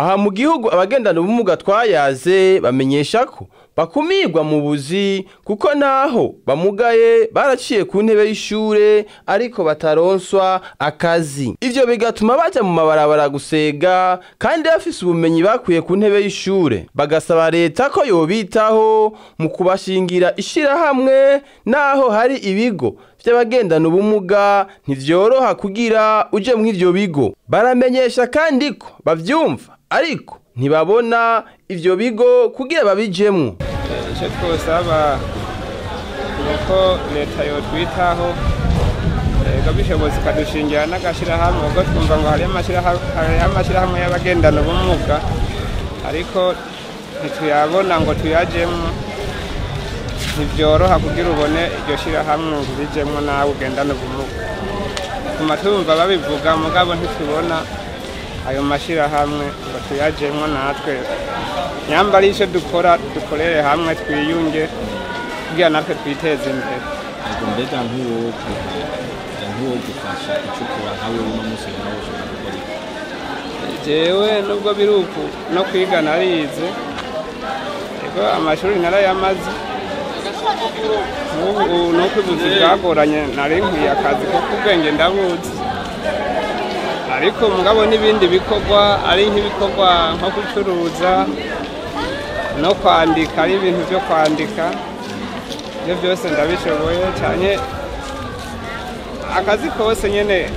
Aha mu gihugu abagendana ubumuga twayaze bamenyesha ko bakumirwa mu buzi kuko naho bamugaye baraciye ku ntebe y'ishure ariko bataronswa akazi. Ivyo bigatuma baja mu mabarabara gusega kandi bafise ubumenyi bakuye ku ntebe y'ishure. Bagasaba leta ko yobitaho mu kubashingira ishirahamwe naho hari ibigo vy'abagendana ubumuga ntivyoroha kugira uje mw'ivyo bigo. Baramenyesha kandi ko bavyumva ariko ntibabona ivyo bigo kugira babijemwo. Ico twosaba nuko leta yotwitaho bishobozi ikadushingira n'agashirahamwe ubwo twumva ngo hariyo amashirahamwe y'abagendana ubumuga ariko ntituyabona ngo tuyajemwo. Ntivyoroha kugira ubone iryo shirahamwe ngo ubijemwo nawe ugendana ubumuga. Tuma tumva babivuga mugabo ntitubona ayo mashirahamwe ngo tuyajemwo natwe. Nyamba ari ico dukora dukorere hamwe twiyunge kugira natwe twiteze imbere. Mbega nk'uwo gufasha ico ukora nkawe uno musi nawe ushobora gukora iki? Jewe nubwo biruku no kwiga narize ego amashuri narayamaze ubu nuko ubuzi bwagoranye nari nkwiye akazi ko kubwenge ndabuzi ariko mugabo n'ibindi bikorwa ari nk'ibikorwa nko gucuruza no kwandika ari ibintu byo kwandika ibyo byose ndabishoboye cyane akazi kose nyene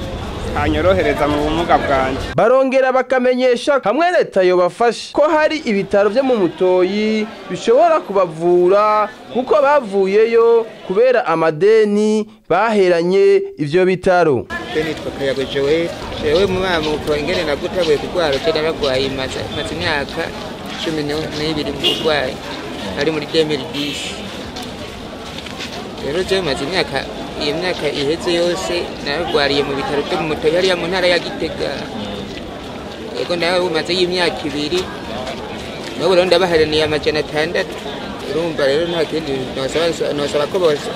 kanyorohereza mu bumuga bwanje. Barongera bakamenyesha hamwe leta yobafasha ko hari ibitaro vyo mu Mutoyi bishobora kubavura kuko bavuyeyo kubera amadeni baheranye ivyo bitaro. Nitwa Kayago jewe mu mamuko ingene nagutabuye kugwara cyo naragwaye maze imyaka 12 mu kugwaye ari muri 2010. Rero je maze imyaka iheze yose naragwariye mu bitaro byo mu Mutoyi hariya mu ntara ya Gitega. Ego nawe maze y'imyaka 2 nabo rero ndabaharaniye amajana 6. Urumva rero nta kindi nosaba ko bose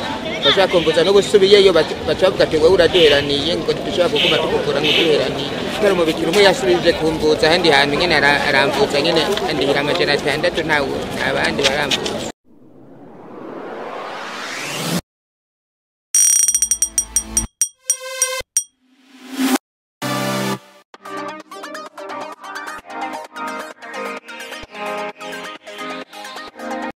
bashaka kumbuza no gusubiyeyo bacavuga ati ngo uraderaniye ngo dushaka kuguma tukukura nk'uduheraniye. Kandi mu bitiro umwe yasubije kumbuza handi hantu nyene aramvuza nyene andihira amajana 6 ntawe abandi baramvuza.